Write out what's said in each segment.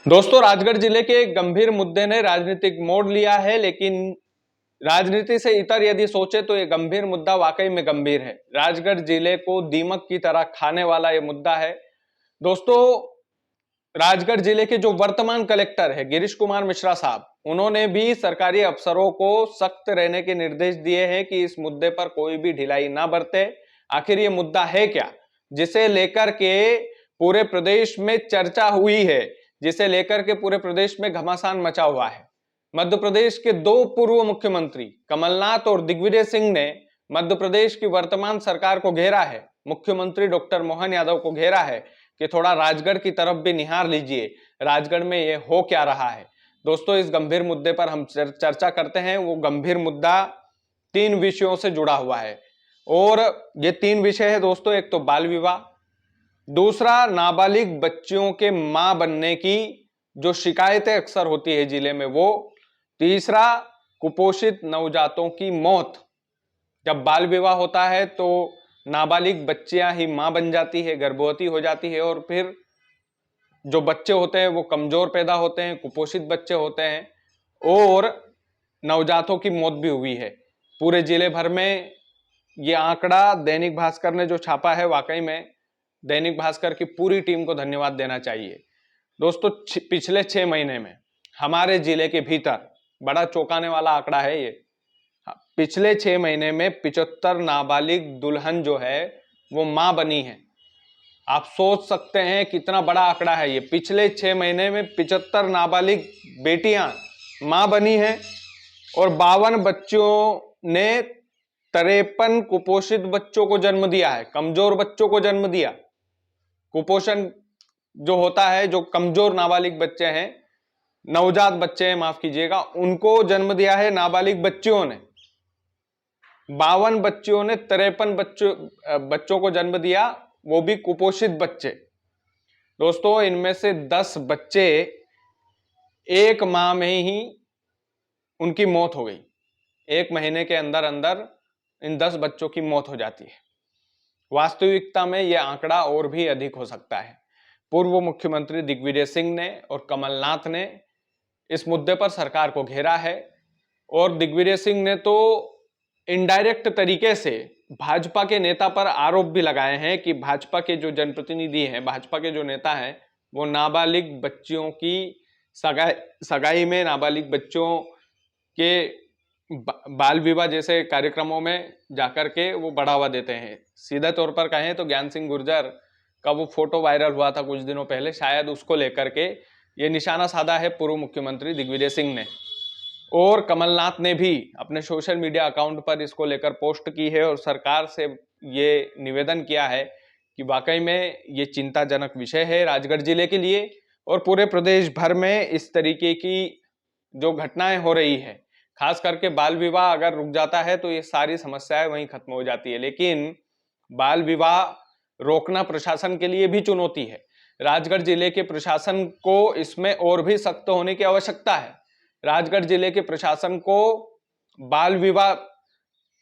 दोस्तों, राजगढ़ जिले के एक गंभीर मुद्दे ने राजनीतिक मोड़ लिया है, लेकिन राजनीति से इतर यदि सोचे तो ये गंभीर मुद्दा वाकई में गंभीर है। राजगढ़ जिले को दीमक की तरह खाने वाला ये मुद्दा है। दोस्तों, राजगढ़ जिले के जो वर्तमान कलेक्टर है गिरीश कुमार मिश्रा साहब, उन्होंने भी सरकारी अफसरों को सख्त रहने के निर्देश दिए हैं कि इस मुद्दे पर कोई भी ढिलाई ना बरते। आखिर ये मुद्दा है क्या, जिसे लेकर के पूरे प्रदेश में चर्चा हुई है, जिसे लेकर के पूरे प्रदेश में घमासान मचा हुआ है। मध्य प्रदेश के दो पूर्व मुख्यमंत्री कमलनाथ और दिग्विजय सिंह ने मध्य प्रदेश की वर्तमान सरकार को घेरा है, मुख्यमंत्री डॉक्टर मोहन यादव को घेरा है कि थोड़ा राजगढ़ की तरफ भी निहार लीजिए, राजगढ़ में ये हो क्या रहा है। दोस्तों, इस गंभीर मुद्दे पर हम चर्चा करते हैं। वो गंभीर मुद्दा 3 विषयों से जुड़ा हुआ है और ये 3 विषय है दोस्तों। एक तो बाल विवाह, दूसरा नाबालिग बच्चियों के मां बनने की जो शिकायतें अक्सर होती है जिले में वो, तीसरा कुपोषित नवजातों की मौत। जब बाल विवाह होता है तो नाबालिग बच्चियां ही मां बन जाती है, गर्भवती हो जाती है और फिर जो बच्चे होते हैं वो कमजोर पैदा होते हैं, कुपोषित बच्चे होते हैं और नवजातों की मौत भी हुई है पूरे जिले भर में। ये आंकड़ा दैनिक भास्कर ने जो छापा है, वाकई में दैनिक भास्कर की पूरी टीम को धन्यवाद देना चाहिए। दोस्तों, पिछले 6 महीने में हमारे जिले के भीतर बड़ा चौंकाने वाला आंकड़ा है ये। पिछले 6 महीने में 75 नाबालिग दुल्हन जो है वो मां बनी है। आप सोच सकते हैं कितना बड़ा आंकड़ा है ये। पिछले 6 महीने में 75 नाबालिग बेटियां मां बनी हैं और 52 बच्चों ने 53 कुपोषित बच्चों को जन्म दिया है, कमजोर बच्चों को जन्म दिया। कुपोषण जो होता है, जो कमजोर नाबालिग बच्चे हैं, नवजात बच्चे हैं, माफ कीजिएगा, उनको जन्म दिया है नाबालिग बच्चियों ने। 52 बच्चियों ने 53 बच्चों को जन्म दिया, वो भी कुपोषित बच्चे। दोस्तों, इनमें से 10 बच्चे एक माह में ही उनकी मौत हो गई। 1 महीने के अंदर अंदर इन 10 बच्चों की मौत हो जाती है। वास्तविकता में यह आंकड़ा और भी अधिक हो सकता है। पूर्व मुख्यमंत्री दिग्विजय सिंह ने और कमलनाथ ने इस मुद्दे पर सरकार को घेरा है और दिग्विजय सिंह ने तो इनडायरेक्ट तरीके से भाजपा के नेता पर आरोप भी लगाए हैं कि भाजपा के जो जनप्रतिनिधि हैं, भाजपा के जो नेता हैं, वो नाबालिग बच्चियों की सगाई में नाबालिग बच्चों के बाल विवाह जैसे कार्यक्रमों में जाकर के वो बढ़ावा देते हैं। सीधा तौर पर कहें तो ज्ञान सिंह गुर्जर का वो फोटो वायरल हुआ था कुछ दिनों पहले, शायद उसको लेकर के ये निशाना साधा है पूर्व मुख्यमंत्री दिग्विजय सिंह ने। और कमलनाथ ने भी अपने सोशल मीडिया अकाउंट पर इसको लेकर पोस्ट की है और सरकार से ये निवेदन किया है कि वाकई में ये चिंताजनक विषय है राजगढ़ जिले के लिए और पूरे प्रदेश भर में इस तरीके की जो घटनाएं हो रही है, खास करके बाल विवाह अगर रुक जाता है तो ये सारी समस्याएं वहीं खत्म हो जाती है। लेकिन बाल विवाह रोकना प्रशासन के लिए भी चुनौती है। राजगढ़ जिले के प्रशासन को इसमें और भी सख्त होने की आवश्यकता है। राजगढ़ जिले के प्रशासन को बाल विवाह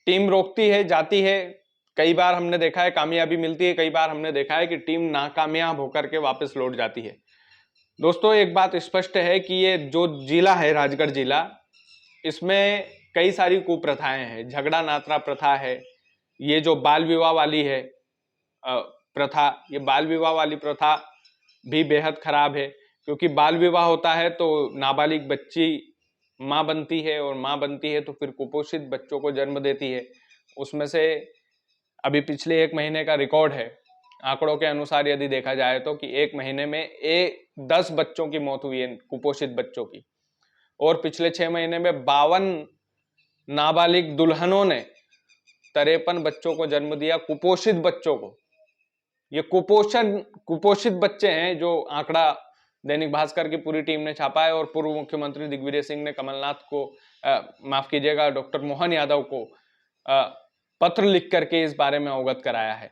टीम रोकती है, जाती है, कई बार हमने देखा है कामयाबी मिलती है, कई बार हमने देखा है कि टीम नाकामयाब होकर के वापस लौट जाती है। दोस्तों, एक बात स्पष्ट है कि ये जो जिला है राजगढ़ जिला, इसमें कई सारी कुप्रथाएं हैं। झगड़ा नात्रा प्रथा है, ये जो बाल विवाह वाली है प्रथा, ये बाल विवाह वाली प्रथा भी बेहद खराब है, क्योंकि बाल विवाह होता है तो नाबालिग बच्ची मां बनती है और मां बनती है तो फिर कुपोषित बच्चों को जन्म देती है। उसमें से अभी पिछले 1 महीने का रिकॉर्ड है, आंकड़ों के अनुसार यदि देखा जाए तो, कि 1 महीने में 10 बच्चों की मौत हुई है, कुपोषित बच्चों की। और पिछले 6 महीने में 52 नाबालिग दुल्हनों ने 53 बच्चों को जन्म दिया, कुपोषित बच्चों को। ये कुपोषित बच्चे हैं जो आंकड़ा दैनिक भास्कर की पूरी टीम ने छापा है और पूर्व मुख्यमंत्री दिग्विजय सिंह ने कमलनाथ को माफ कीजिएगा डॉक्टर मोहन यादव को पत्र लिख करके इस बारे में अवगत कराया है।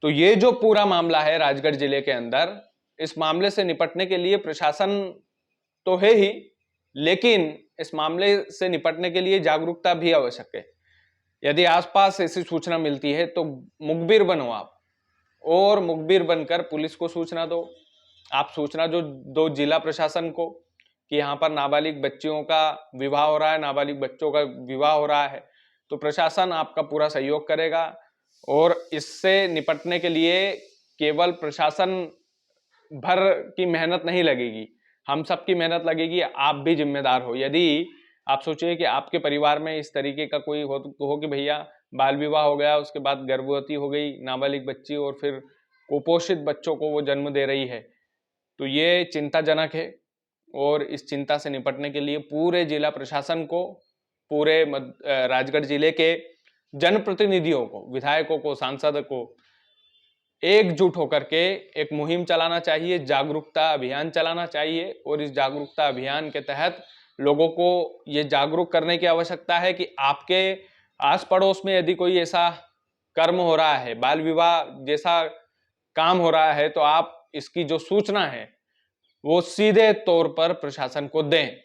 तो ये जो पूरा मामला है राजगढ़ जिले के अंदर, इस मामले से निपटने के लिए प्रशासन तो है ही, लेकिन इस मामले से निपटने के लिए जागरूकता भी आवश्यक है। यदि आसपास ऐसी सूचना मिलती है तो मुखबिर बनो आप और मुखबिर बनकर पुलिस को सूचना दो। आप सूचना जो दो जिला प्रशासन को कि यहाँ पर नाबालिग बच्चियों का विवाह हो रहा है, नाबालिग बच्चों का विवाह हो रहा है, तो प्रशासन आपका पूरा सहयोग करेगा। और इससे निपटने के लिए केवल प्रशासन भर की मेहनत नहीं लगेगी, हम सबकी मेहनत लगेगी। आप भी जिम्मेदार हो। यदि आप सोचिए कि आपके परिवार में इस तरीके का कोई हो कि भैया बाल विवाह हो गया, उसके बाद गर्भवती हो गई नाबालिग बच्ची और फिर कुपोषित बच्चों को वो जन्म दे रही है, तो ये चिंताजनक है। और इस चिंता से निपटने के लिए पूरे जिला प्रशासन को, पूरे राजगढ़ जिले के जनप्रतिनिधियों को, विधायकों को, सांसद को एकजुट होकर के एक मुहिम चलाना चाहिए, जागरूकता अभियान चलाना चाहिए। और इस जागरूकता अभियान के तहत लोगों को ये जागरूक करने की आवश्यकता है कि आपके आस पड़ोस में यदि कोई ऐसा कर्म हो रहा है, बाल विवाह जैसा काम हो रहा है, तो आप इसकी जो सूचना है वो सीधे तौर पर प्रशासन को दें।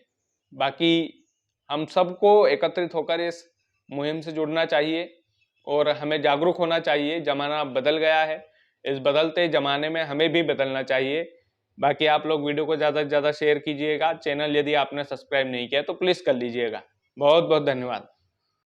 बाकी हम सबको एकत्रित होकर इस मुहिम से जुड़ना चाहिए और हमें जागरूक होना चाहिए। जमाना बदल गया है, इस बदलते जमाने में हमें भी बदलना चाहिए। बाकी आप लोग वीडियो को ज़्यादा से ज़्यादा शेयर कीजिएगा। चैनल यदि आपने सब्सक्राइब नहीं किया तो प्लीज़ कर लीजिएगा। बहुत बहुत धन्यवाद।